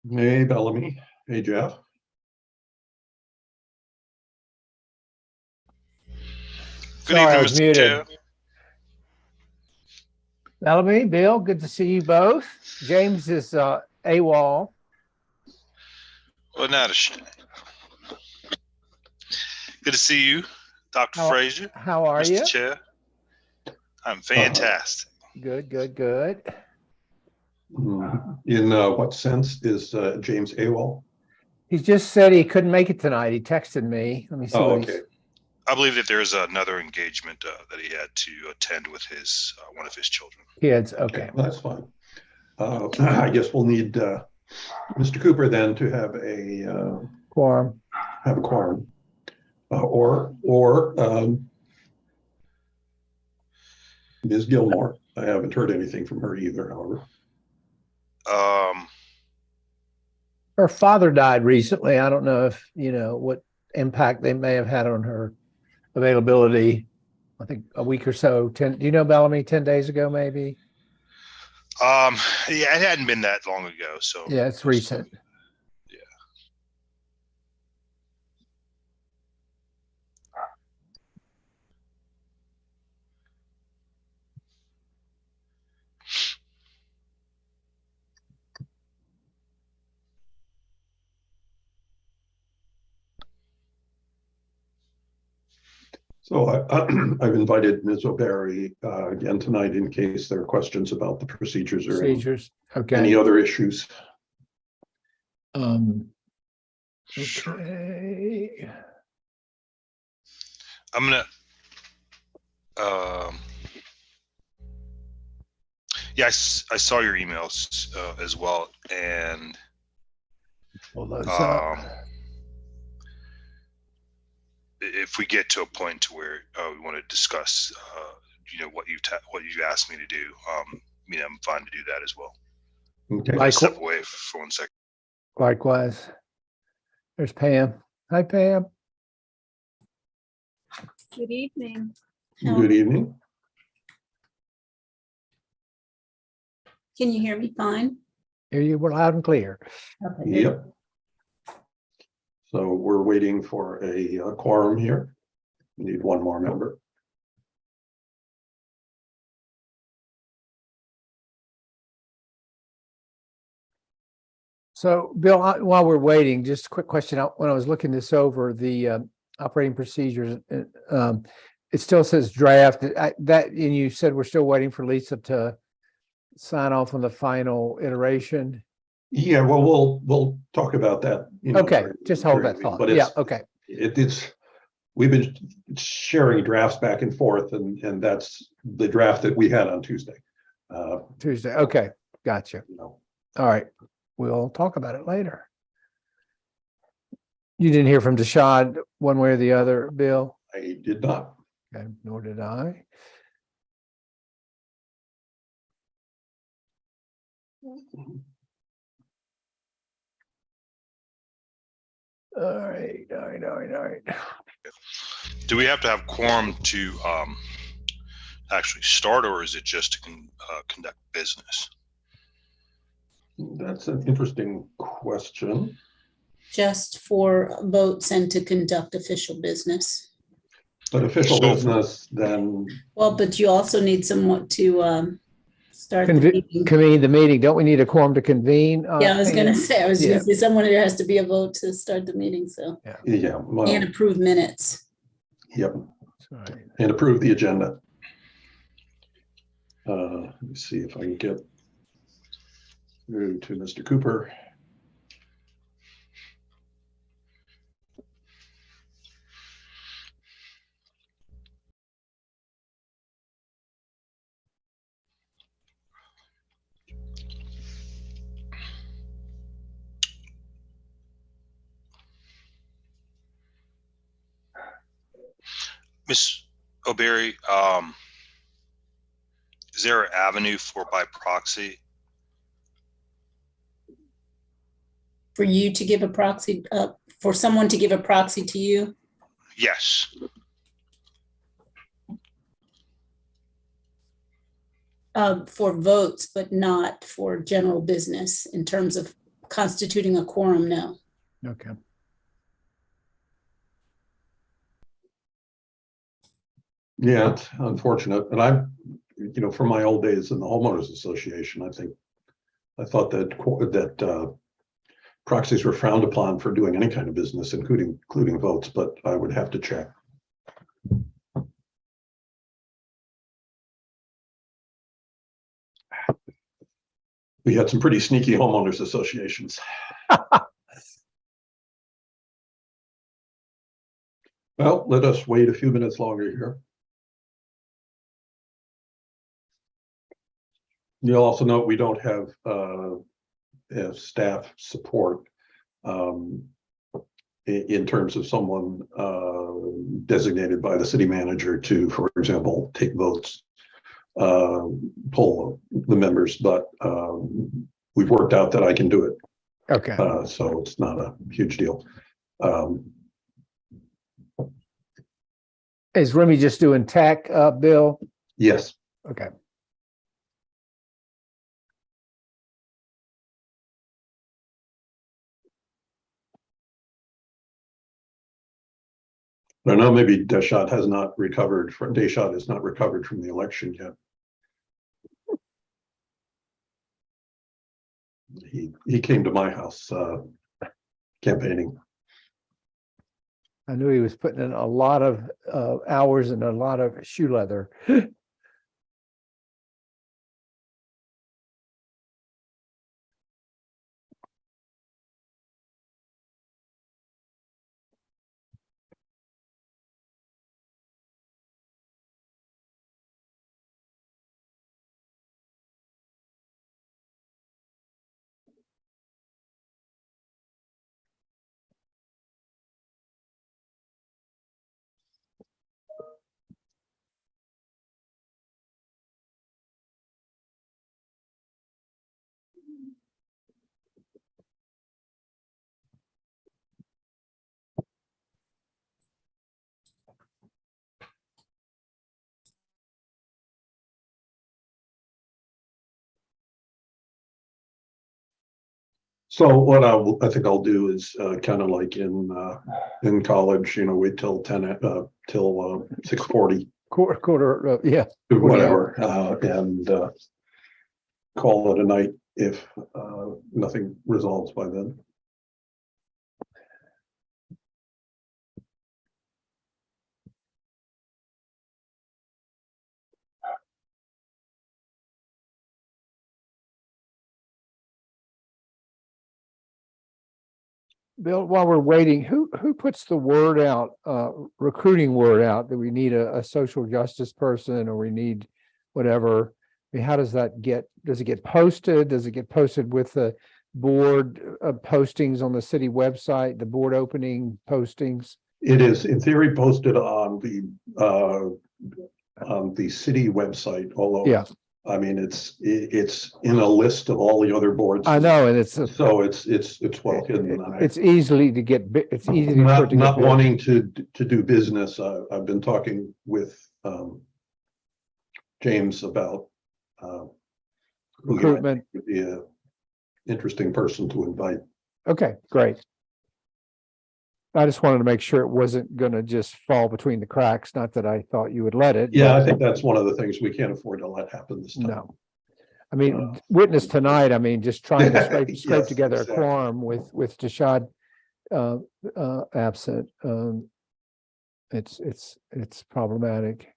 Hey, Bellamy. Hey, Jeff. Good Sorry, I evening, was Mr. muted. Chair. Bellamy, Bill, good to see you both. James is AWOL. Well, not a shame. Good to see you, Dr. How- Frazier, How are Mr. you? Chair. I'm fantastic. Good, good, good. In what sense is James AWOL? He just said he couldn't make it tonight. He texted me. Let me see Oh, what okay. I believe that there's another engagement that he had to attend with his one of his children. kids. Okay, Okay. that's fine. I guess we'll need Mr. Cooper then to have Quorum. a quorum, or Ms. Gilmore. I haven't heard anything from her either. However, Her father died recently. I don't know if you know what impact they may have had on her availability. I think a week or so. Do you know Bellamy? 10 days ago, maybe. yeah, it hadn't been that long ago, so Yeah, it's recent. Yeah. so I've invited Ms. O'Barry again tonight in case there are questions about the procedures or Procedures. Okay. any other issues. Sure. Okay. I'm gonna. Yeah, I saw your emails as well, and Pull those up. if we get to a point to where we want to discuss, what you asked me to do, I'm fine to do that as well. Okay. I'll step away for 1 second. Likewise. There's Pam. Hi, Pam. Good evening. Good evening. Can you hear me fine? Hear you were loud and clear. Okay. Yep. So we're waiting for a quorum here. We need one more member. So, Bill, while we're waiting, just a quick question. When I was looking this over, the operating procedures, it still says draft. And you said we're still waiting for Lisa to sign off on the final iteration. Yeah, well, we'll talk about that. Okay, just hold during that the thought. meeting, Yeah, okay. We've been sharing drafts back and forth, and that's the draft that we had on Tuesday. Tuesday. Okay, gotcha. All right, we'll talk about it later. You didn't hear from Deshad one way or the other, Bill? I did not. Okay, nor did I. All right. Do we have to have quorum to actually start, or is it just to conduct business? That's an interesting question. Just for votes and to conduct official business. But official So- business, then Well, but you also need someone to start the meeting. Convene the meeting. Don't we need a quorum to convene? Yeah, I was gonna say, Yeah. someone, there has to be a vote to start the meeting, so. yeah, well, And approve minutes. yep, Right. and approve the agenda. Let me see if I can get through to Mr. Cooper. Ms. O'Barry, is there an avenue for by proxy? For you to give a proxy, for someone to give a proxy to you? Yes. For votes, but not for general business in terms of constituting a quorum, no. Okay. Yeah, it's unfortunate. And from my old days in the homeowners association, I thought that proxies were frowned upon for doing any kind of business, including votes, but I would have to check. We had some pretty sneaky homeowners associations. Well, let us wait a few minutes longer here. You'll also note we don't have staff support in terms of someone designated by the city manager to, for example, take votes, poll the members, but we've worked out that I can do it. Okay. So it's not a huge deal. Is Remy just doing TAC, Bill? Yes. Okay. I know maybe Deschat is not recovered from the election yet. He came to my house campaigning. I knew he was putting in a lot of hours and a lot of shoe leather. So what I think I'll do is kind of like in college, wait till 6:40, Quarter, yeah. whatever, and call it a night if nothing resolves by then. Bill, while we're waiting, who puts the word out, recruiting word out that we need a social justice person or we need whatever? I mean, how does that does it get posted? Does it get posted with the board postings on the city website, the board opening postings? It is in theory posted on the city website, although Yeah. I mean it's in a list of all the other boards. I know, and it's well hidden. It's easy to get Not wanting to do business. I've been talking with James about recruitment. Would be an interesting person to invite. Okay, great. I just wanted to make sure it wasn't going to just fall between the cracks. Not that I thought you would let it. Yeah, I think that's one of the things we can't afford to let happen this time. No. I mean, witness tonight, I mean, just trying to scrape Yes, together exactly. a quorum with Deshad absent. It's problematic.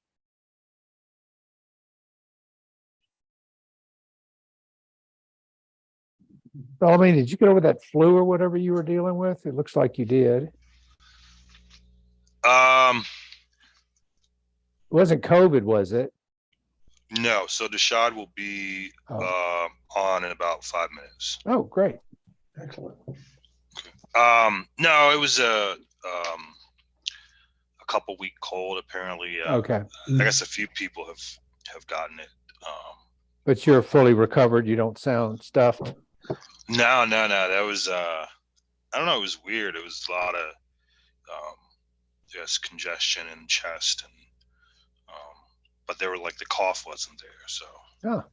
Well, I mean, did you get over that flu or whatever you were dealing with? It looks like you did. It wasn't COVID, was it? No. So Deshad will be on in about 5 minutes. Oh, great. Excellent. No, it was a couple week cold apparently. Okay. I guess a few people have gotten it. But you're fully recovered. You don't sound stuffed. No. That was I don't know. It was weird. It was a lot of congestion in the chest, and but they were like the cough wasn't there. So. Oh.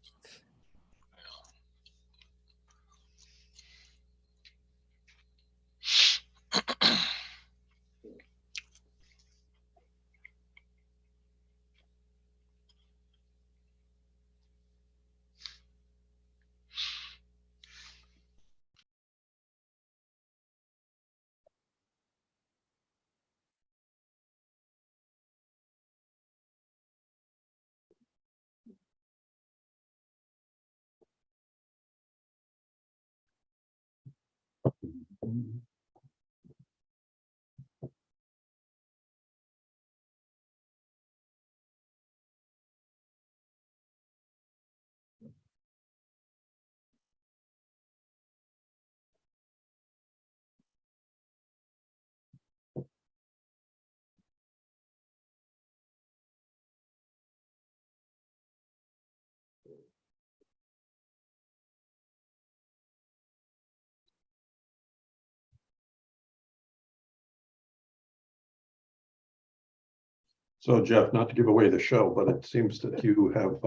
So Jeff, not to give away the show, but it seems that you have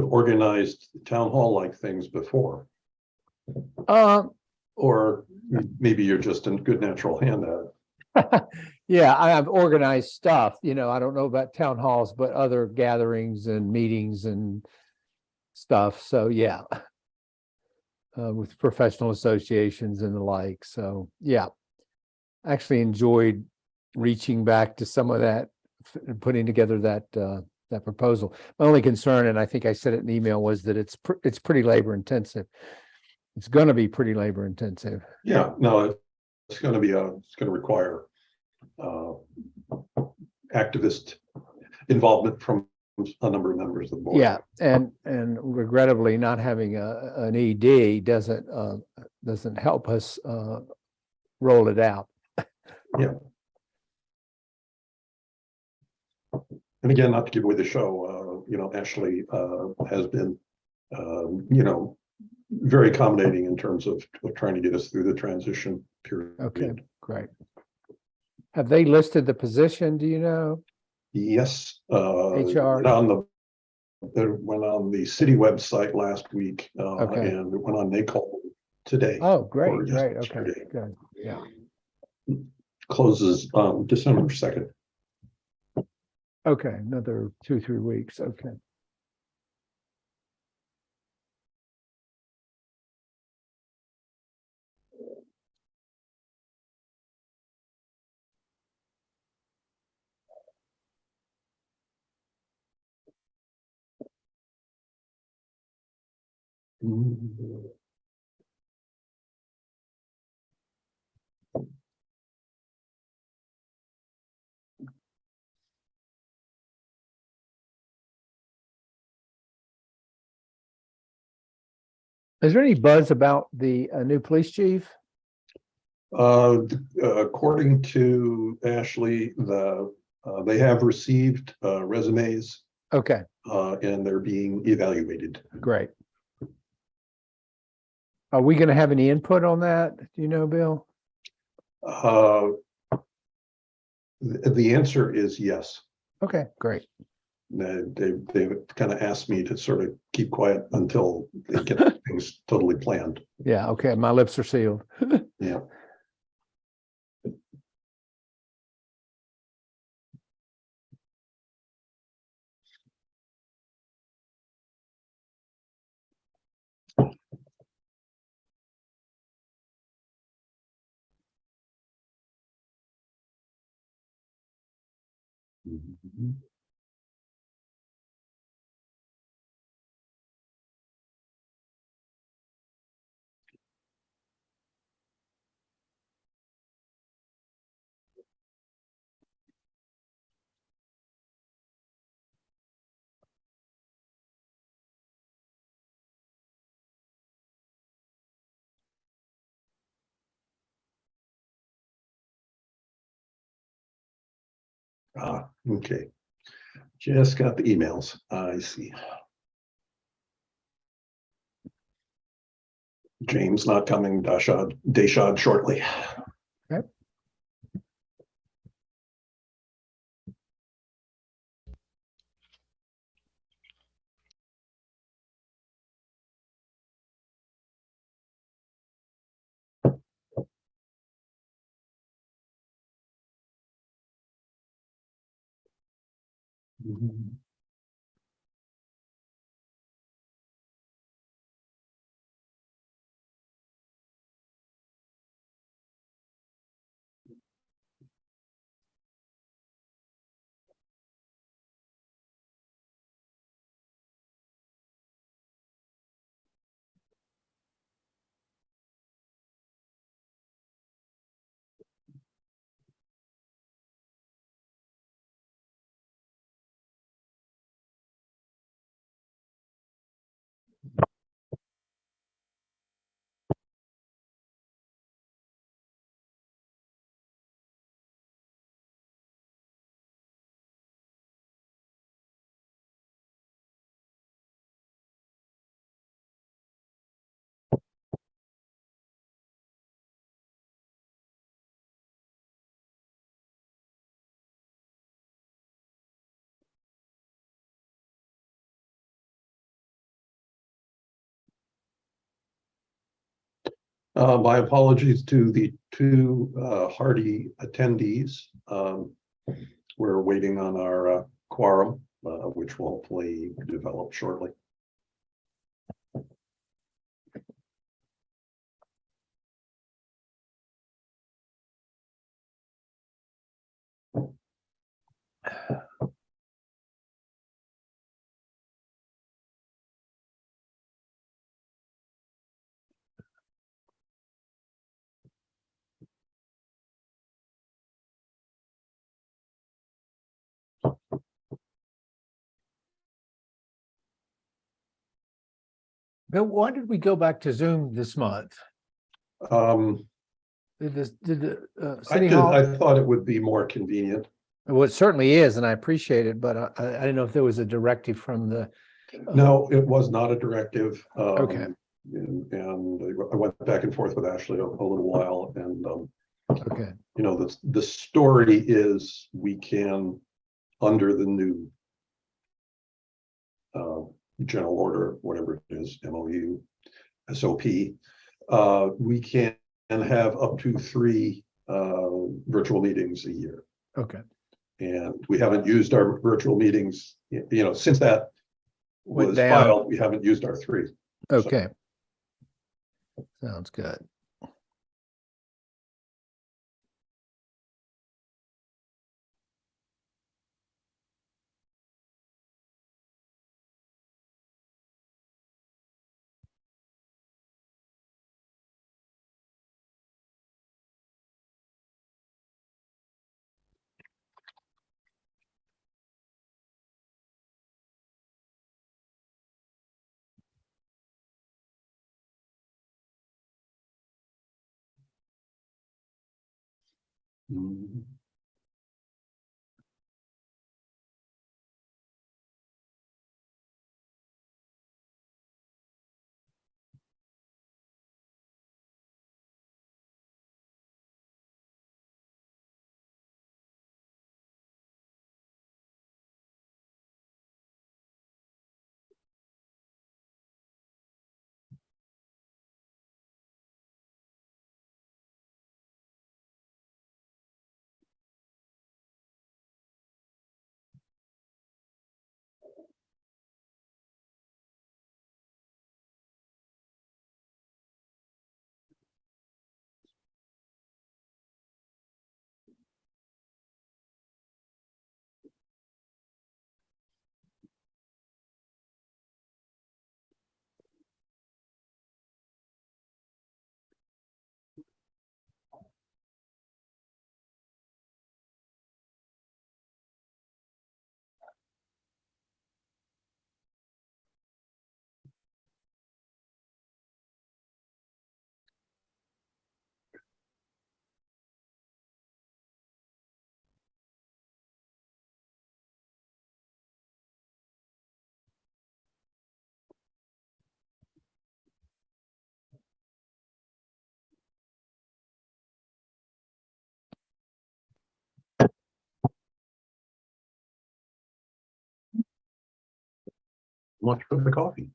organized town hall like things before, or maybe you're just a good natural hand at it. Yeah, I have organized stuff, I don't know about town halls, but other gatherings and meetings and stuff. So, yeah. With professional associations and the like. So, yeah, actually enjoyed reaching back to some of that, putting together that proposal. My only concern, and I think I said it in the email, was that it's pretty labor intensive. It's going to be pretty labor intensive. Yeah, no, it's going to require activist involvement from a number of members of the board. Yeah, and regrettably, not having an ED doesn't help us roll it out. Yeah. And again, not to give away the show, Ashley has been, very accommodating in terms of trying to get us through the transition period. Okay, great. Have they listed the position? Do you know? Yes. HR? It went on the city website last week, Okay. and it went on NACOL today. Oh, great, or great. Okay, yesterday. good. Yeah. Closes December 2nd. Okay, another 2-3 weeks. Okay. Is there any buzz about the new police chief? According to Ashley, they have received resumes, Okay, and they're being evaluated. great. Are we going to have any input on that? Do you know, Bill? The answer is yes. Okay, great. They kind of asked me to sort of keep quiet until they get things totally planned. Yeah, okay, my lips are sealed. Yeah. Mhm. Okay. Just got the emails. I see. James not coming, Dashad shortly. Mhm. My apologies to the two hardy attendees. We're waiting on our quorum, which will hopefully develop shortly. Bill, why did we go back to Zoom this month? Um, Did the City I Hall? thought it would be more convenient. Well, it certainly is, and I appreciate it, but I didn't know if there was a directive from the. No, it was not a directive. Okay. And I went back and forth with Ashley a little while, and Okay, you know, the story is we can, under the new general order, whatever it is, MOU, SOP, we can have up to 3 virtual meetings a year. okay. And we haven't used our virtual meetings, you know, since that Went was down. filed, we haven't used our 3. Okay. Sounds good. Mhm. Much for the coffee.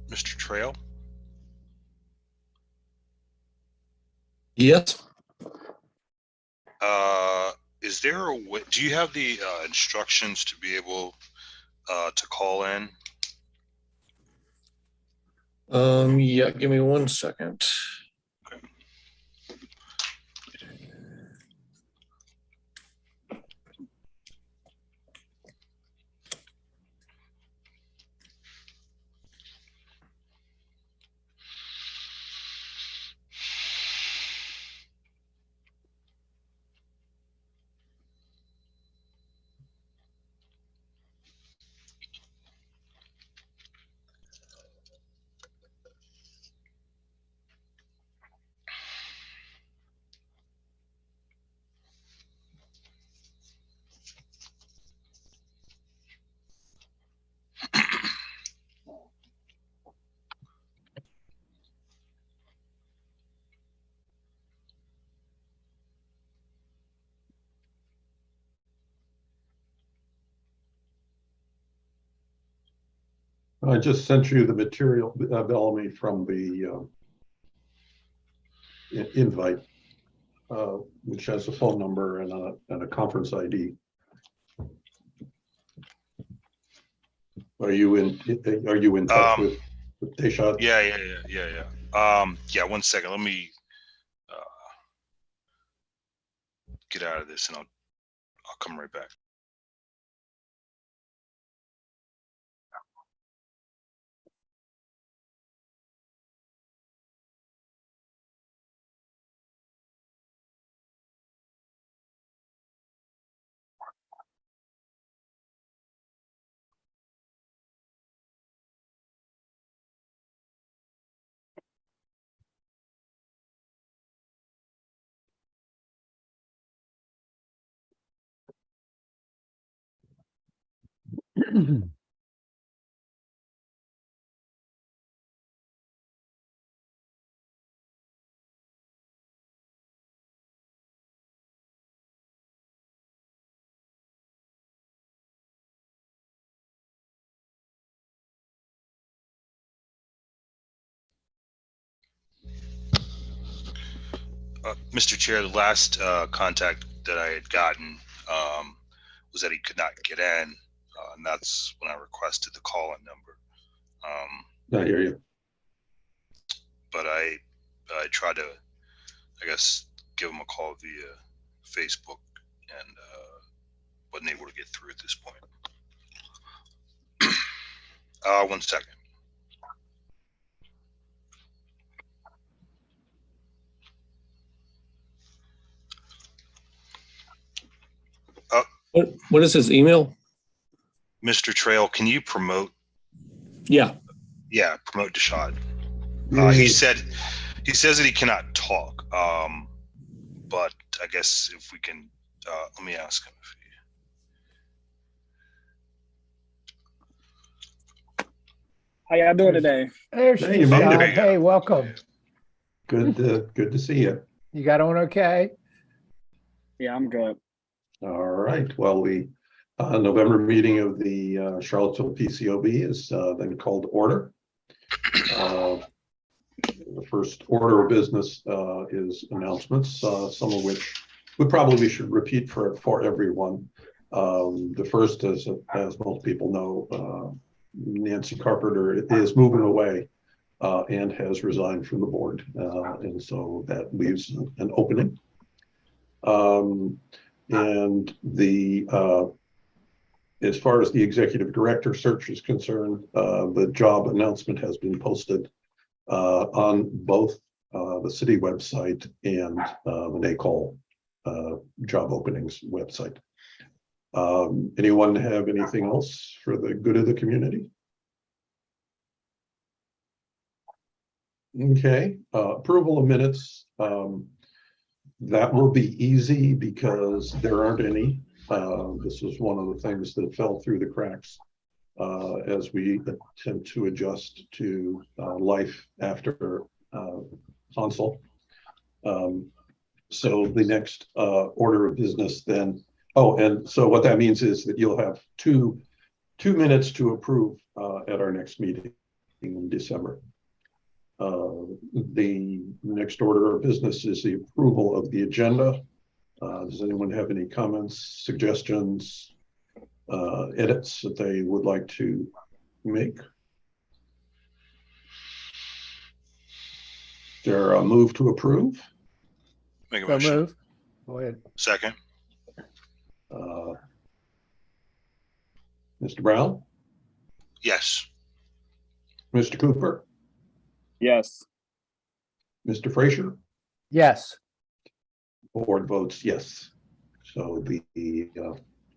Mr. Trail, Yes. is there a way, do you have the instructions to be able to call in? Yeah, give me 1 second. Okay. I just sent you the material, Bellamy, from the invite, which has a phone number and a conference ID. Are you in touch with Deshaun? Yeah. 1 second. Let me get out of this, and I'll come right back. Mr. Chair, the last contact that I had gotten was that he could not get in, and that's when I requested the call-in number. I hear you. But I tried to, I guess, give him a call via Facebook, and wasn't able to get through at this point. 1 second. What is his email? Mr. Trail, can you promote? Yeah. Yeah, promote Deshad. Yeah. He says that he cannot talk. But I guess if we can, let me ask him if he. How y'all doing today? There Hey, she you is, made it. John. Hey, welcome. Good to see you. You got on okay? Yeah, I'm good. All right. Well, the November meeting of the Charlottesville PCOB is then called to order. The first order of business is announcements, some of which we probably should repeat for everyone. The first, as most people know, Nancy Carpenter is moving away and has resigned from the board, and so that leaves an opening. And as far as the executive director search is concerned, the job announcement has been posted on both the city website and the NACOL job openings website. Anyone have anything else for the good of the community? Okay, approval of minutes. That will be easy because there aren't any. This is one of the things that fell through the cracks as we attempt to adjust to life after console. So the next order of business then, and so what that means is that you'll have two minutes to approve at our next meeting in December. The next order of business is the approval of the agenda. Does anyone have any comments, suggestions, edits that they would like to make? There a move to approve? Make a So motion. move. Go ahead. Second. Mr. Brown, Yes. Mr. Cooper, Yes. Mr. Frazier, Yes. board votes yes. So the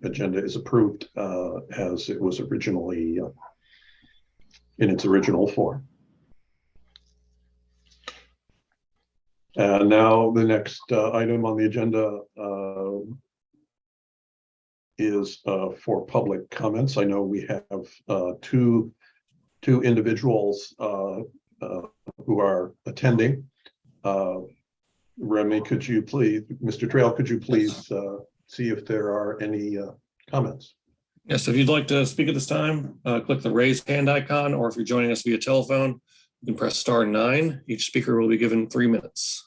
agenda is approved as it was originally in its original form. And now the next item on the agenda is for public comments. I know we have two individuals who are attending. Remy, could you please, Mr. Trail, could you please see if there are any comments? Yes, if you'd like to speak at this time, click the raise hand icon, or if you're joining us via telephone, you can press *9. Each speaker will be given 3 minutes.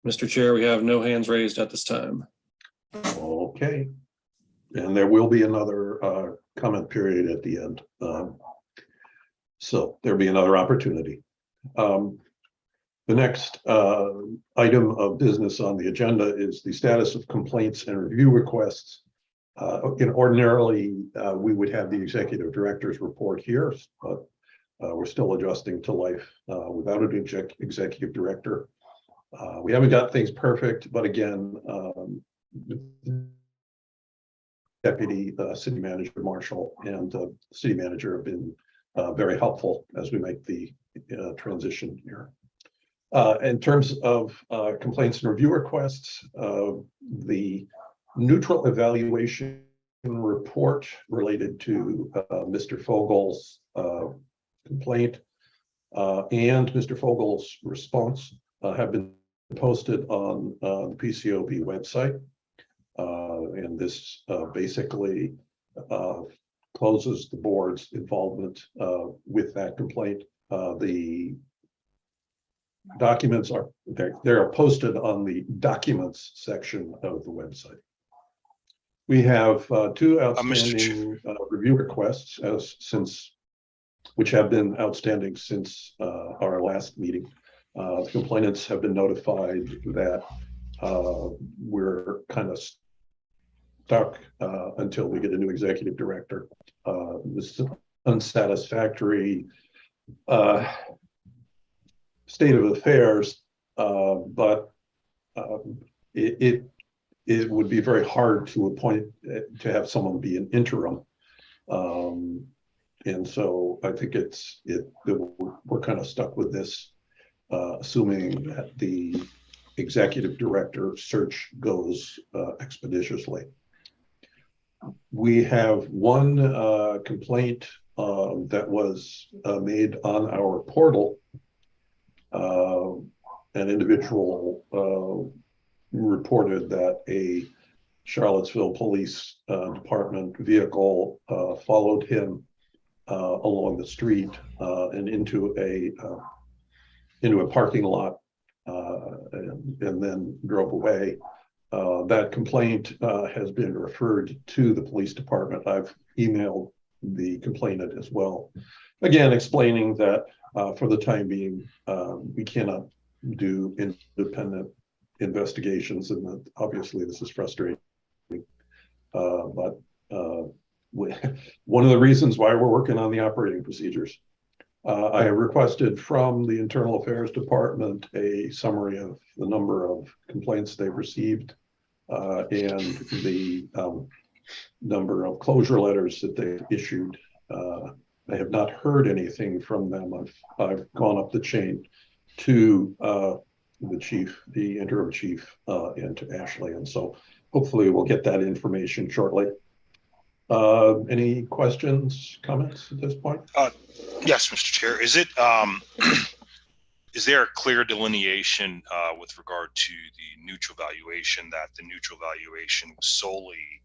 Mr. Chair, we have no hands raised at this time. Okay. And there will be another comment period at the end. So there'll be another opportunity. The next item of business on the agenda is the status of complaints and review requests. Ordinarily, we would have the executive director's report here, but we're still adjusting to life without an executive director. We haven't got things perfect, but again, Deputy City Manager Marshall and City Manager have been very helpful as we make the transition here. In terms of complaints and review requests, the neutral evaluation report related to Mr. Fogel's complaint and Mr. Fogel's response have been posted on the PCOB website. And this basically closes the board's involvement with that complaint. The documents are they're posted on the documents section of the website. We have two outstanding review requests which have been outstanding since our last meeting. The complainants have been notified that we're kind of stuck until we get a new executive director. This is unsatisfactory state of affairs, but it would be very hard to appoint to have someone be an interim. And so I think we're kind of stuck with this, assuming that the executive director search goes expeditiously. We have one complaint that was made on our portal. An individual reported that a Charlottesville Police Department vehicle followed him along the street and into a parking lot and then drove away. That complaint has been referred to the police department. I've emailed the complainant as well, again explaining that for the time being we cannot do independent investigations, and that obviously this is frustrating, but one of the reasons why we're working on the operating procedures. I have requested from the Internal Affairs Department a summary of the number of complaints they've received and the number of closure letters that they've issued. I have not heard anything from them. I've gone up the chain to the chief, the interim chief, and to Ashley, and so hopefully we'll get that information shortly. Any questions, comments at this point? Yes, Mr. Chair. Is it is there a clear delineation with regard to the neutral valuation, that the neutral valuation was solely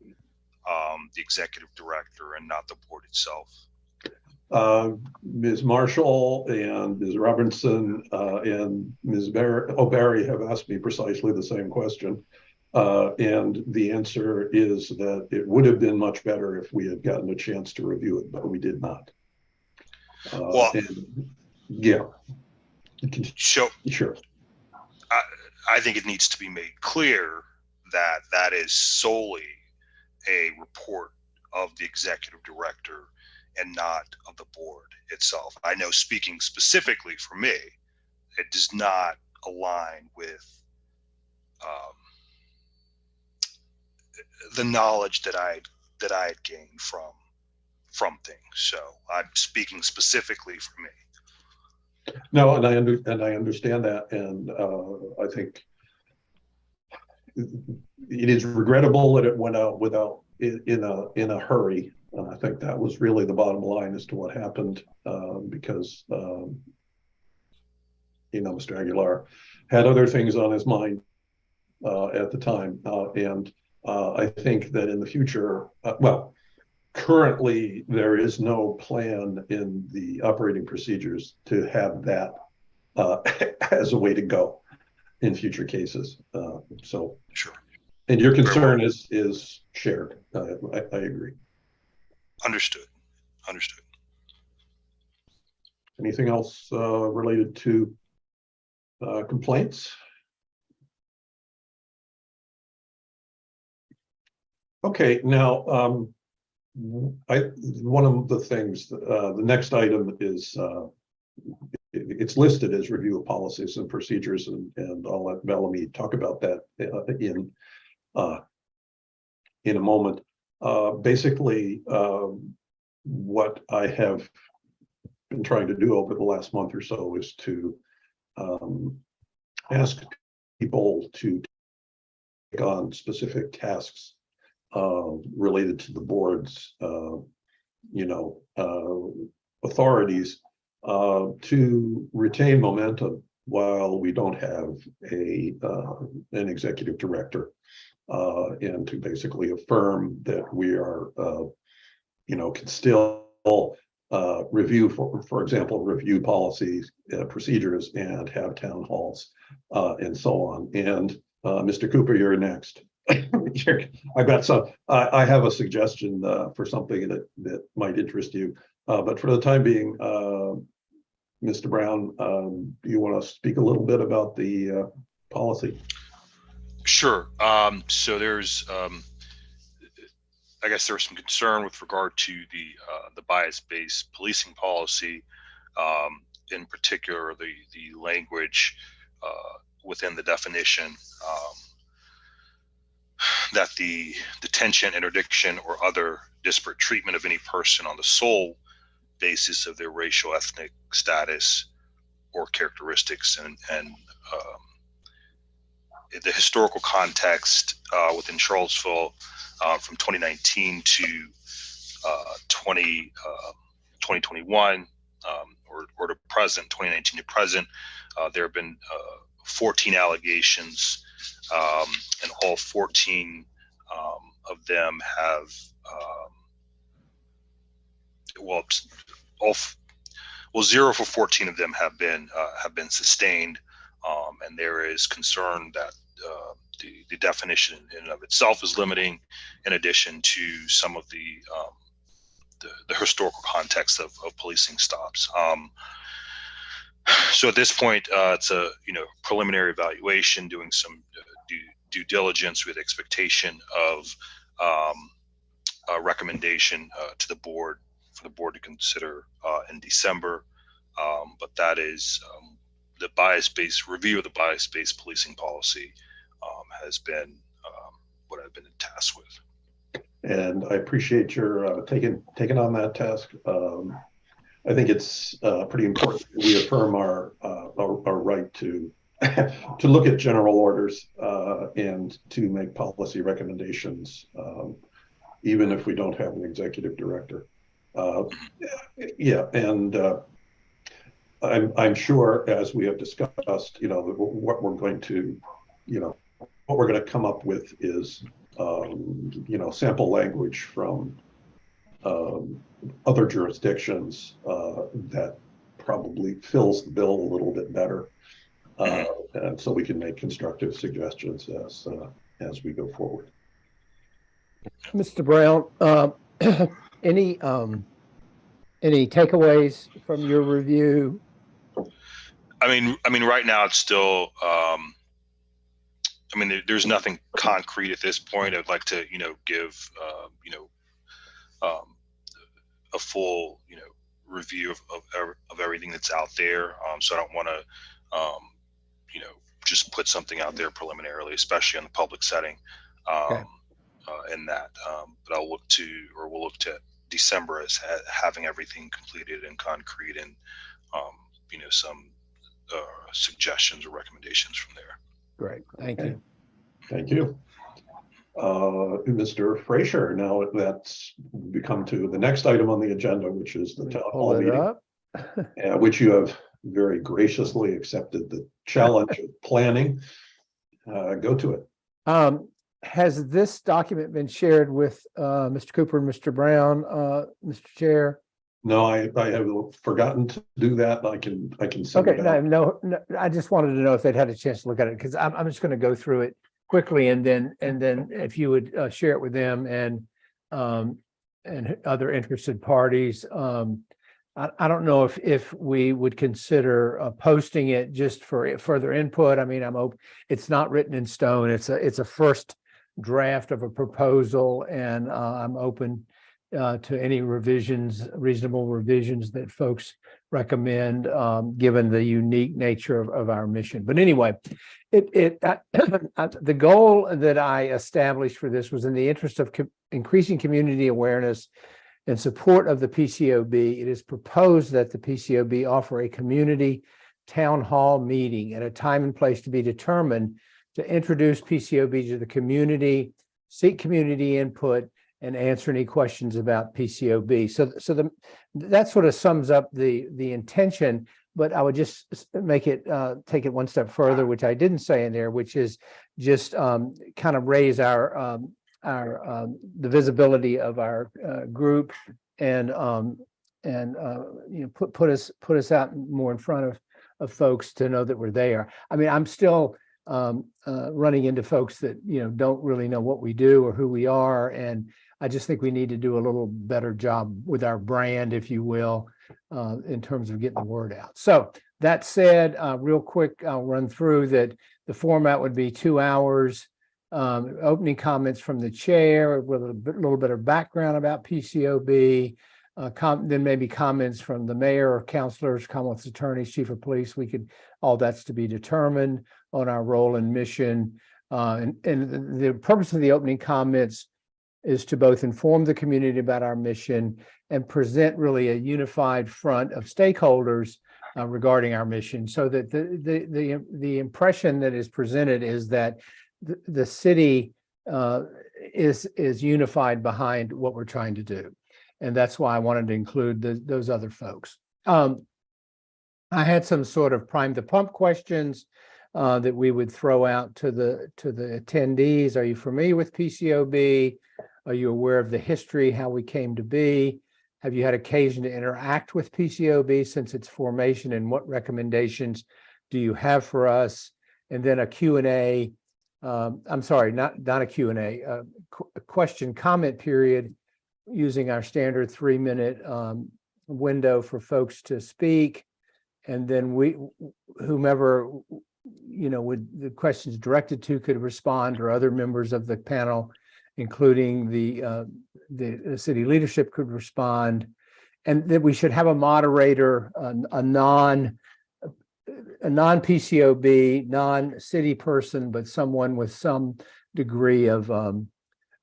the executive director and not the board itself? Ms. Marshall and Ms. Robinson and Ms. O'Barry have asked me precisely the same question. And the answer is that it would have been much better if we had gotten a chance to review it, but we did not. Well, yeah. So Sure. I think it needs to be made clear that that is solely a report of the executive director and not of the board itself. I know, speaking specifically for me, it does not align with the knowledge that I had gained from things. So I'm speaking specifically for me. No, and I understand that, and I think it is regrettable that it went out without in a hurry. And I think that was really the bottom line as to what happened, because Mr. Aguilar had other things on his mind at the time, and I think that in the future, currently there is no plan in the operating procedures to have that as a way to go in future cases. So sure. And your concern is shared. I agree. Understood. Anything else related to complaints? Okay, now one of the things, the next item is it's listed as review of policies and procedures, and I'll let Bellamy talk about that in a moment. Basically, what I have been trying to do over the last month or so is to ask people to take on specific tasks related to the board's, authorities to retain momentum while we don't have an executive director, and to basically affirm that we are, can still review, for example, review policies, procedures, and have town halls, and so on. And Mr. Cooper, you're next. I have a suggestion for something that might interest you, but for the time being, Mr. Brown, do you want to speak a little bit about the policy? Sure. So there's, I guess there's some concern with regard to the bias-based policing policy, in particular the language within the definition that the detention, interdiction, or other disparate treatment of any person on the sole basis of their racial, ethnic status or characteristics, and the historical context within Charlottesville from 2019 to 2021, or to present, 2019 to present, there have been 14 allegations, and all 14 of them have, zero for 14 of them have been sustained, and there is concern that the definition in and of itself is limiting, in addition to some of the historical context of policing stops. So at this point, it's a preliminary evaluation, doing some due diligence with expectation of a recommendation to the board for the board to consider in December. But that is the bias-based review of the bias-based policing policy has been what I've been tasked with. And I appreciate your taking on that task. I think it's pretty important that we affirm our right to to look at general orders and to make policy recommendations, even if we don't have an executive director. Yeah, and I'm sure, as we have discussed, what we're going to, what we're going to come up with is, sample language from other jurisdictions that probably fills the bill a little bit better. And so we can make constructive suggestions as we go forward. Mr. Brown, any takeaways from your review? I mean, right now it's still, there's nothing concrete at this point. I'd like to, give, a full, review of everything that's out there. So I don't want to, just put something out there preliminarily, especially in the public setting. Okay. In that, but we'll look to December as having everything completed and concrete, and some suggestions or recommendations from there. Great, thank Okay. you. Thank you. Mr. Frazier, now that's become to the next item on the agenda, which is the town Pull hall it meeting, up. which you have very graciously accepted the challenge of planning. Go to it. Has this document been shared with Mr. Cooper and Mr. Brown, Mr. Chair? No, I have forgotten to do that. I can send Okay, it out. no, I just wanted to know if they'd had a chance to look at it, because I'm just going to go through it quickly, and then if you would share it with them and other interested parties. I don't know if we would consider posting it just for further input. I mean, I'm open. It's not written in stone. It's a first draft of a proposal, and I'm open to any reasonable revisions that folks recommend, given the unique nature of our mission. But anyway, the goal that I established for this was in the interest of increasing community awareness in support of the PCOB. It is proposed that the PCOB offer a community town hall meeting at a time and place to be determined to introduce PCOB to the community, seek community input, and answer any questions about PCOB. So that sort of sums up the intention, but I would just make it take it one step further, which I didn't say in there, which is just kind of raise our the visibility of our group, and put us out more in front of folks to know that we're there. I mean, I'm still running into folks that don't really know what we do or who we are, and I just think we need to do a little better job with our brand, if you will, in terms of getting the word out. So that said, real quick, I'll run through that. The format would be 2 hours. Opening comments from the chair with a little bit of background about PCOB, then maybe comments from the mayor or councilors, Commonwealth's attorneys, chief of police. All that's to be determined on our role and mission. And the purpose of the opening comments is to both inform the community about our mission and present really a unified front of stakeholders regarding our mission, so that the impression that is presented is that the city is unified behind what we're trying to do. And that's why I wanted to include those other folks. I had some sort of prime the pump questions that we would throw out to the attendees. Are you familiar with PCOB? Are you aware of the history, how we came to be? Have you had occasion to interact with PCOB since its formation, and what recommendations do you have for us? And then a Q&A. I'm sorry, not a Q&A, a question comment period using our standard 3-minute window for folks to speak. And then whomever, with the questions directed to could respond, or other members of the panel, including the city leadership, could respond. And that we should have a moderator, a non-PCOB, non-city person, but someone with some degree of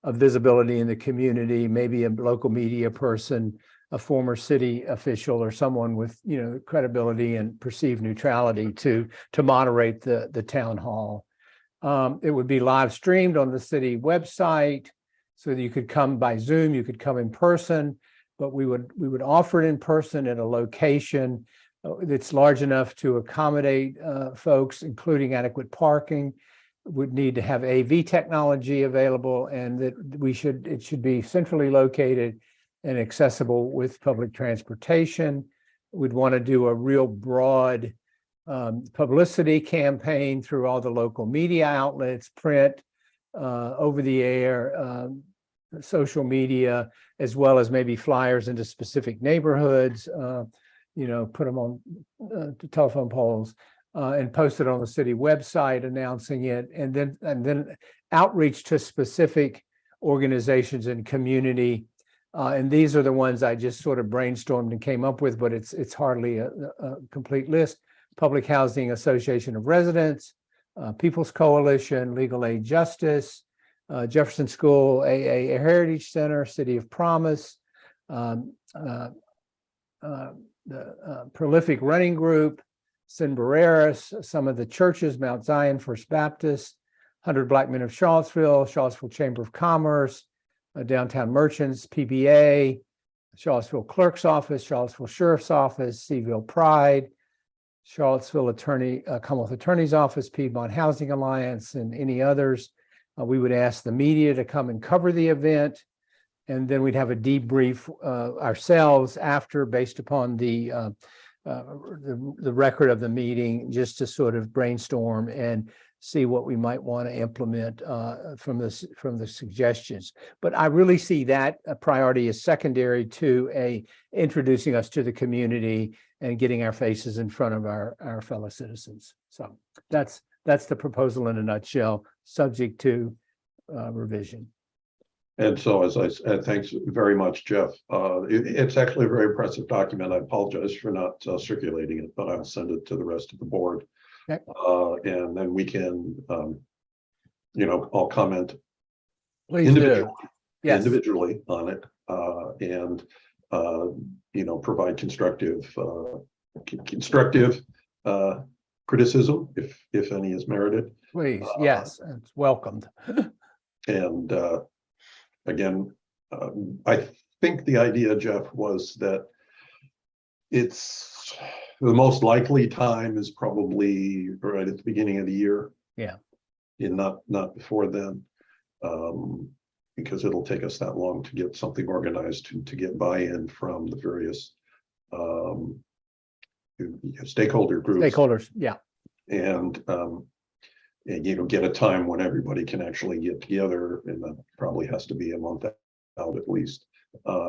visibility in the community, maybe a local media person, a former city official, or someone with credibility and perceived neutrality to moderate the town hall. It would be live streamed on the city website, so that you could come by Zoom, you could come in person, but we would offer it in person at a location that's large enough to accommodate folks, including adequate parking. Would need to have AV technology available, and that it should be centrally located and accessible with public transportation. We'd want to do a real broad publicity campaign through all the local media outlets, print, over the air, social media, as well as maybe flyers into specific neighborhoods, put them on telephone poles and post it on the city website announcing it, and then outreach to specific organizations and community. And these are the ones I just sort of brainstormed and came up with, but it's hardly a complete list. Public Housing Association of Residents, People's Coalition, Legal Aid Justice, Jefferson School AA Heritage Center, City of Promise, the Prolific Running Group, Sinbareras, some of the churches, Mount Zion First Baptist, 100 Black Men of Charlottesville, Charlottesville Chamber of Commerce, Downtown Merchants, PBA, Charlottesville Clerk's Office, Charlottesville Sheriff's Office, Seville Pride, Charlottesville Commonwealth Attorney's Office, Piedmont Housing Alliance, and any others. We would ask the media to come and cover the event, and then we'd have a debrief ourselves after, based upon the record of the meeting, just to sort of brainstorm and see what we might want to implement from the suggestions. But I really see that a priority as secondary to introducing us to the community and getting our faces in front of our fellow citizens. So that's the proposal in a nutshell, subject to revision. And so, as I said, thanks very much, Jeff. It's actually a very impressive document. I apologize for not circulating it, but I'll send it to the rest of the board. Okay. And then we can, I'll comment Please individually, do. Yes. individually on it, and provide constructive criticism if any is merited. Please, yes, it's welcomed. And again, I think the idea, Jeff, was that it's the most likely time is probably right at the beginning of the year. Yeah. And not before then, because it'll take us that long to get something organized, to get buy-in from the various stakeholder groups. Stakeholders, yeah. And get a time when everybody can actually get together, and that probably has to be a month out at least.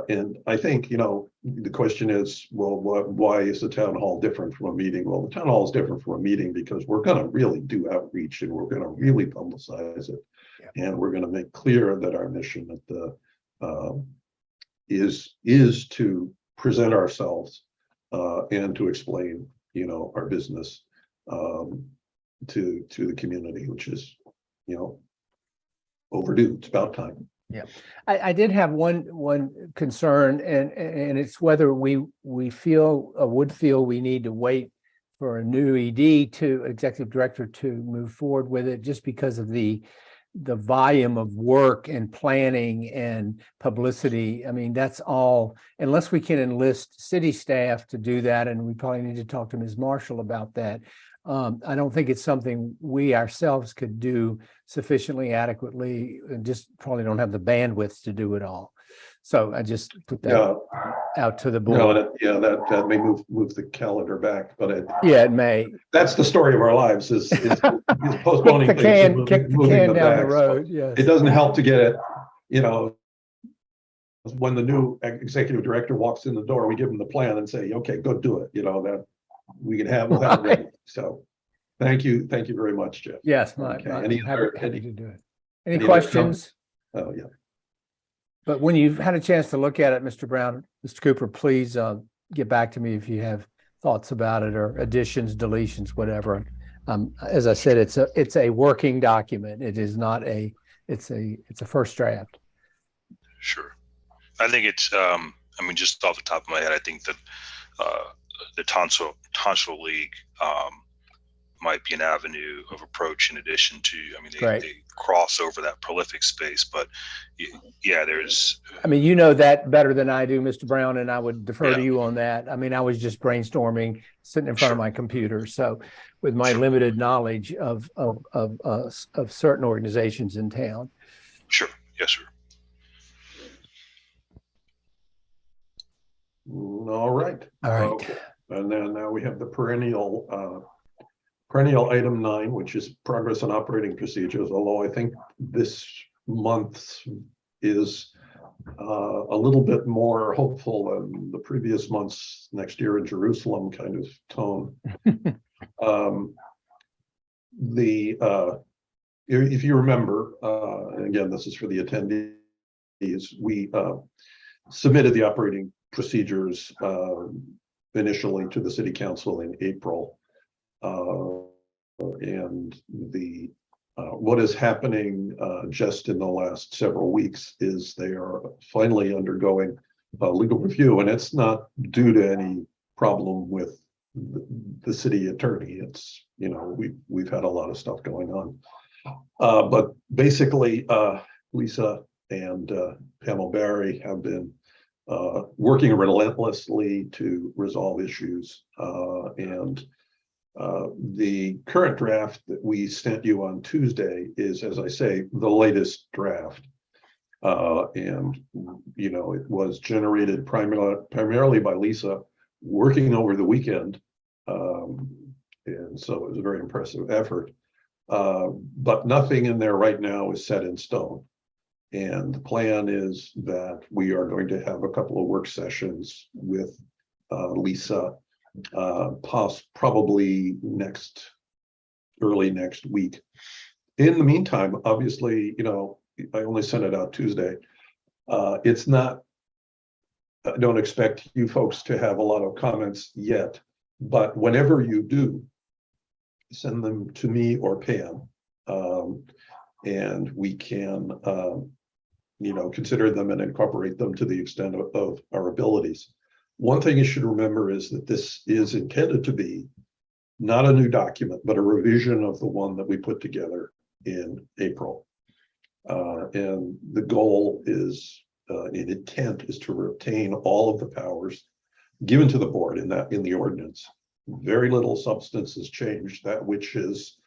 And I think, the question is, well, why is the town hall different from a meeting? Well, the town hall is different from a meeting because we're going to really do outreach, and we're going to really publicize it. Yeah. And we're going to make clear that our mission at the is to present ourselves and to explain, our business to the community, which is, overdue. It's about time. Yeah, I did have one concern, and it's whether we would feel we need to wait for a new executive director to move forward with it, just because of the volume of work and planning and publicity. I mean, that's all, unless we can enlist city staff to do that, and we probably need to talk to Ms. Marshall about that. I don't think it's something we ourselves could do sufficiently adequately, and just probably don't have the bandwidth to do it all. So I just put that out to the board. No, that may move the calendar back, but it may. That's the story of our lives is postponing kick the things, can down the road. Yes. It doesn't help to get it, when the new executive director walks in the door, we give them the plan and say, okay, go do it. That we can we'll have it ready. So thank you very much, Jeff. Yes, happy to do it. Any questions? Oh, yeah. But when you've had a chance to look at it, Mr. Brown, Mr. Cooper, please get back to me if you have thoughts about it, or additions, deletions, whatever. As I said, it's a working document. It is not it's a first draft. Sure. I think it's, just off the top of my head, I think that the Tonsil League might be an avenue of approach, in addition to, they cross over that prolific space, but yeah, there's. That better than I do, Mr. Brown, and I would defer to you on that. I was just brainstorming, sitting in front of my computer. So with my limited knowledge of certain organizations in town. Sure. Yes, sir. All right. All right. Okay. And then now we have the perennial item 9, which is progress on operating procedures, although I think this month is a little bit more hopeful than the previous months next year in Jerusalem kind of tone. If you remember, and again, this is for the attendees, we submitted the operating procedures initially to the city council in April. And what is happening just in the last several weeks is they are finally undergoing legal review, and it's not due to any problem with the city attorney. It's, we've had a lot of stuff going on. But basically, Lisa and Pamela Barry have been working relentlessly to resolve issues. And the current draft that we sent you on Tuesday is, as I say, the latest draft. And, it was generated primarily by Lisa working over the weekend. And so it was a very impressive effort. But nothing in there right now is set in stone. And the plan is that we are going to have a couple of work sessions with Lisa, probably early next week. In the meantime, obviously, I only sent it out Tuesday. It's not, I don't expect you folks to have a lot of comments yet, but whenever you do, send them to me or Pam, and we can, consider them and incorporate them to the extent of our abilities. One thing you should remember is that this is intended to be not a new document, but a revision of the one that we put together in April. And the goal is, in intent, is to retain all of the powers given to the board in the ordinance. Very little substance has changed. That which is,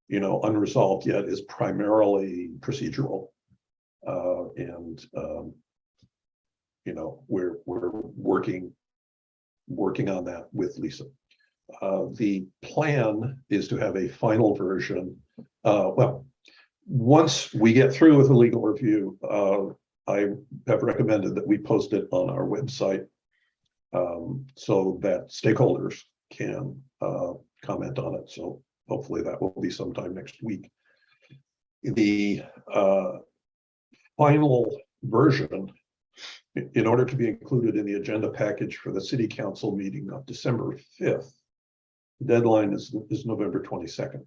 unresolved yet is primarily procedural. We're working on that with Lisa. The plan is to have a final version. Once we get through with the legal review, I have recommended that we post it on our website so that stakeholders can comment on it. So hopefully that will be sometime next week. The final version, in order to be included in the agenda package for the city council meeting of December 5th, the deadline is November 22nd.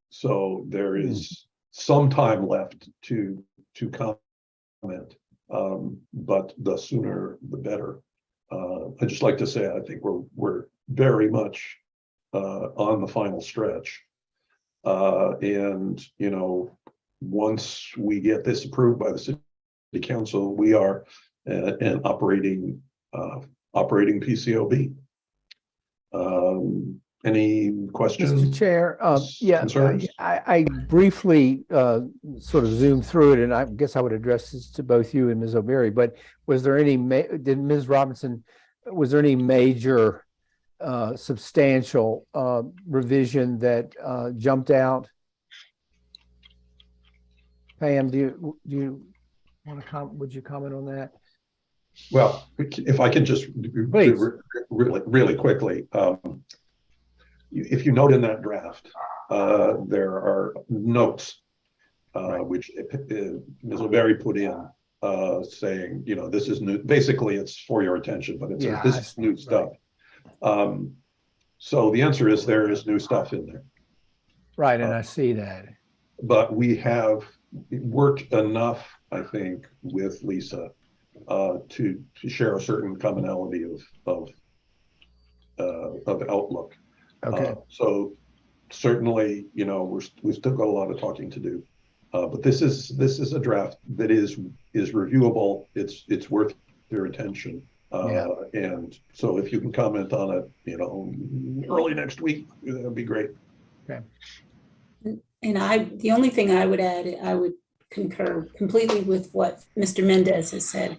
So there is some time left to comment, but the sooner the better. I'd just like to say, I think we're very much on the final stretch. And, once we get this approved by the city council, we are an operating PCOB. Any questions? Mr. Chair, yeah, concerns? I briefly sort of zoomed through it, and I guess I would address this to both you and Ms. O'Berry, but was there any, did Ms. Robinson, was there any major substantial revision that jumped out? Pam, do you want to comment? Would you comment on that? Well, if I can just really quickly, if you note in that draft, there are notes which Ms. O'Berry put in saying, this is new. Basically, it's for your attention, but this is new stuff. So the answer is there is new stuff in there. Right, and I see that. But we have worked enough, I think, with Lisa to share a certain commonality of outlook. Okay. So certainly, we've still got a lot of talking to do. But this is a draft that is reviewable. It's worth your attention. And so if you can comment on it, early next week, that would be great. Okay. And the only thing I would add, I would concur completely with what Mr. Mendez has said.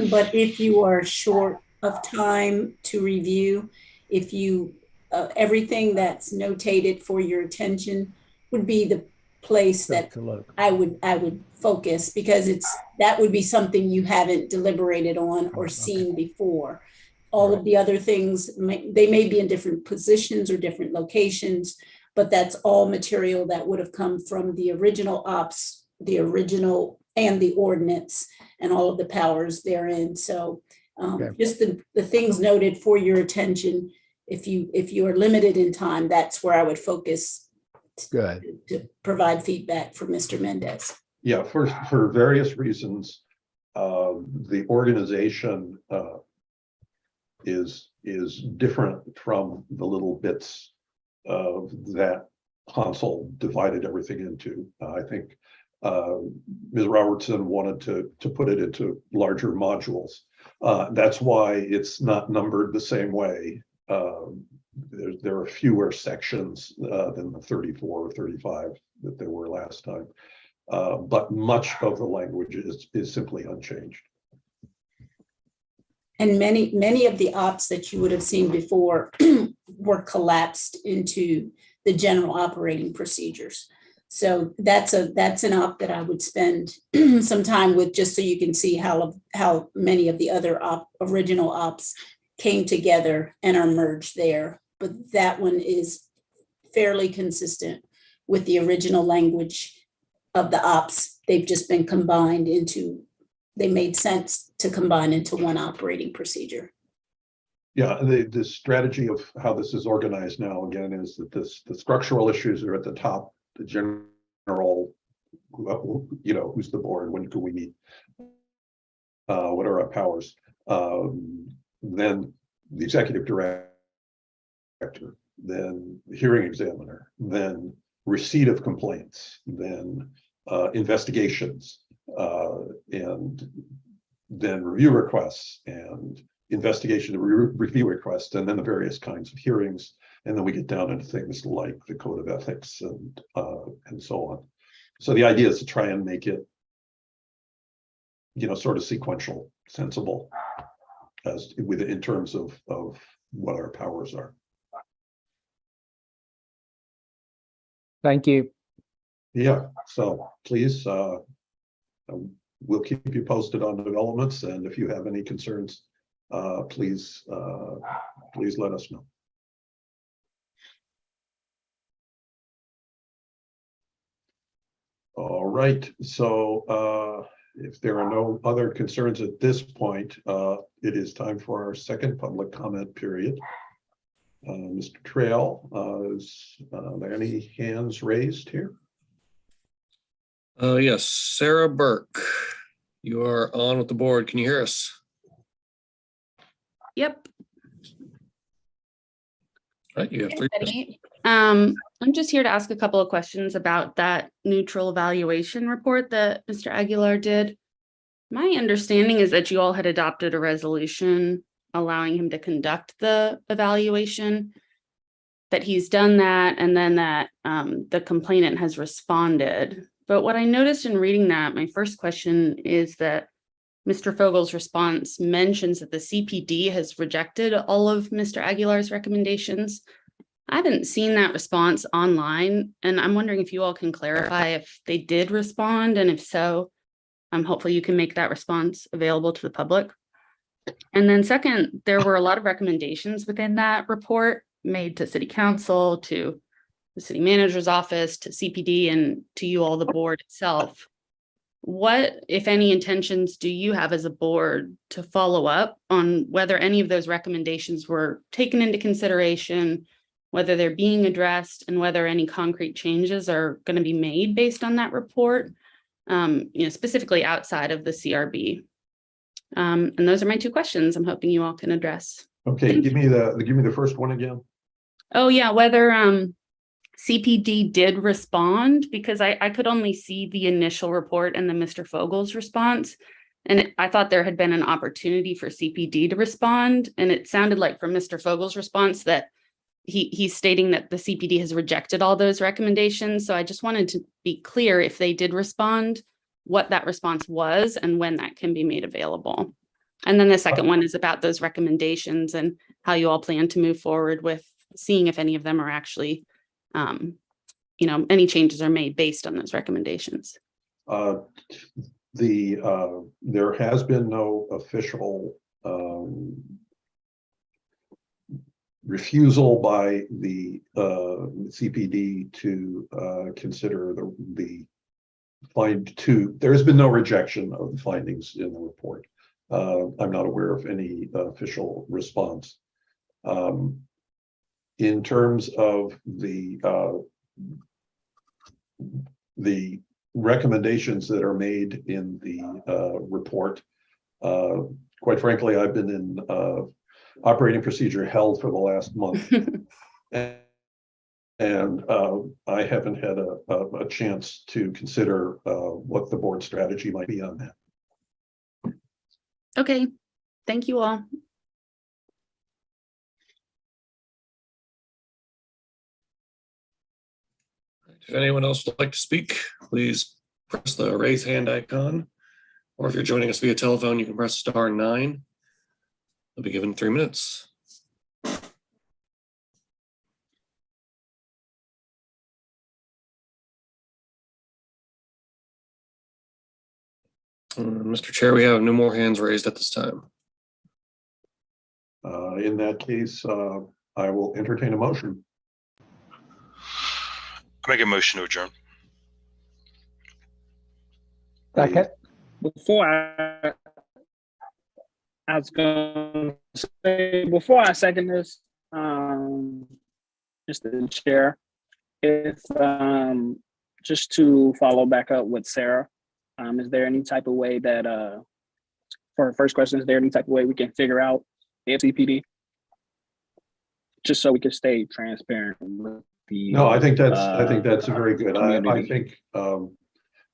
But if you are short of time to review. If you, everything that's notated for your attention would be the place that To look. I would focus, because that would be something you haven't deliberated on or seen before. All of the other things, they may be in different positions or different locations, but that's all material that would have come from the original ops, the original and the ordinance and all of the powers therein. So just the things noted for your attention. If you are limited in time, that's where I would focus. Good. To provide feedback for Mr. Mendez. Yeah, for various reasons, the organization is different from the little bits that Hansel divided everything into. I think Ms. Robertson wanted to put it into larger modules. That's why it's not numbered the same way. There are fewer sections than the 34 or 35 that there were last time. But much of the language is simply unchanged. And many of the ops that you would have seen before were collapsed into the general operating procedures. So that's an op that I would spend some time with, just so you can see how many of the other original ops came together and are merged there. But that one is fairly consistent with the original language of the ops. They've just been combined into, they made sense to combine into one operating procedure. Yeah, the strategy of how this is organized now, again, is that the structural issues are at the top, the general, who's the board, when can we meet, what are our powers, then the executive director, then the hearing examiner, then receipt of complaints, then investigations, and then review requests, and investigation and review requests, and then the various kinds of hearings, and then we get down into things like the code of ethics and so on. So the idea is to try and make it, sort of sequential, sensible, as in terms of what our powers are. Thank you. Yeah, so please, we'll keep you posted on developments, and if you have any concerns, please let us know. All right, so if there are no other concerns at this point, it is time for our second public comment period. Mr. Trail, is there any hands raised here? Yes, Sarah Burke, you are on with the board. Can you hear us? Yep. All right, you have 3 minutes. Ready. I'm just here to ask a couple of questions about that neutral evaluation report that Mr. Aguilar did. My understanding is that you all had adopted a resolution allowing him to conduct the evaluation, that he's done that, and then that the complainant has responded. But what I noticed in reading that, my first question is that Mr. Fogel's response mentions that the CPD has rejected all of Mr. Aguilar's recommendations. I haven't seen that response online, and I'm wondering if you all can clarify if they did respond, and if so, hopefully you can make that response available to the public. And then second, there were a lot of recommendations within that report made to City Council, to the City Manager's Office, to CPD, and to you all, the board itself. What, if any, intentions do you have as a board to follow up on whether any of those recommendations were taken into consideration, whether they're being addressed, and whether any concrete changes are going to be made based on that report, specifically outside of the CRB? And those are my 2 questions I'm hoping you all can address. Okay, give me the first one again. Oh yeah, whether CPD did respond, because I could only see the initial report and then Mr. Fogel's response. And I thought there had been an opportunity for CPD to respond. And it sounded like from Mr. Fogel's response that he's stating that the CPD has rejected all those recommendations. So I just wanted to be clear, if they did respond, what that response was and when that can be made available. And then the second one is about those recommendations and how you all plan to move forward with seeing if any of them are actually, any changes are made based on those recommendations. There has been no official refusal by the CPD to consider there has been no rejection of the findings in the report. I'm not aware of any official response. In terms of the recommendations that are made in the report, quite frankly, I've been in operating procedure hell for the last month. And I haven't had a chance to consider what the board strategy might be on that. Okay, thank you all. If anyone else would like to speak, please press the raise hand icon. Or if you're joining us via telephone, you can press *9. You'll be given 3 minutes. Mr. Chair, we have no more hands raised at this time. In that case, I will entertain a motion. I make a motion to adjourn. Second. I was going to say, before I second this, Mr. Chair, if just to follow back up with Sarah, is there any type of way that, for our first question, is there any type of way we can figure out the CPD? Just so we can stay transparent with the. No, I think that's a very good. I community. think,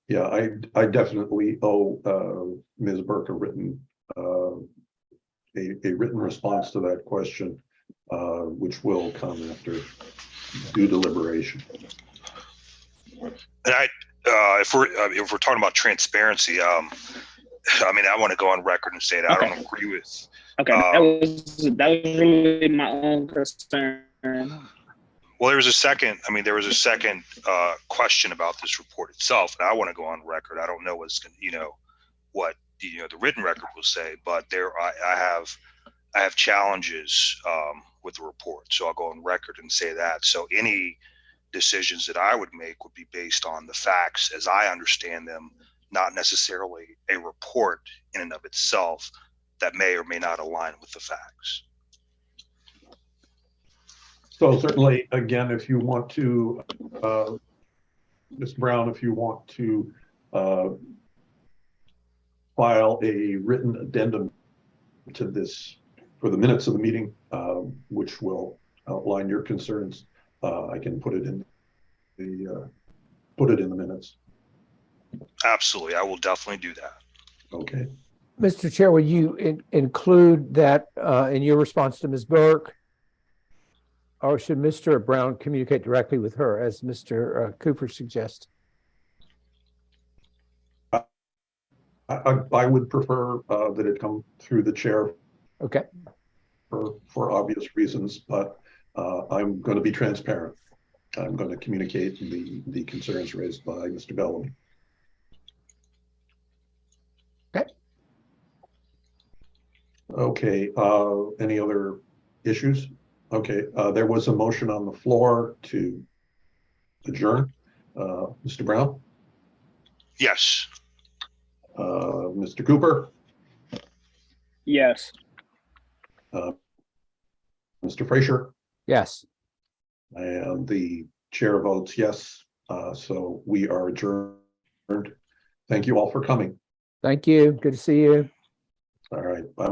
yeah, I definitely owe Ms. Burke a written response to that question, which will come after due deliberation. And if we're talking about transparency, I want to go on record and say that I don't agree with. Okay, that was really my own concern. Well, there was a second question about this report itself, and I want to go on record. I don't know what the written record will say, but I have challenges with the report, so I'll go on record and say that. So any decisions that I would make would be based on the facts as I understand them, not necessarily a report in and of itself that may or may not align with the facts. So certainly, again, if you want to, Ms. Brown, if you want to file a written addendum to this for the minutes of the meeting, which will outline your concerns, I can put it in the minutes. Absolutely, I will definitely do that. Okay. Mr. Chair, will you include that in your response to Ms. Burke? Or should Mr. Brown communicate directly with her, as Mr. Cooper suggests? I would prefer that it come through the chair. Okay. For obvious reasons, but I'm going to be transparent. I'm going to communicate the concerns raised by Mr. Bellamy. Okay. Okay. Any other issues? Okay. There was a motion on the floor to adjourn. Mr. Brown? Yes. Mr. Cooper? Yes. Mr. Frazier? Yes. And the chair votes yes. So we are adjourned. Thank you all for coming. Thank you. Good to see you. All right. Bye.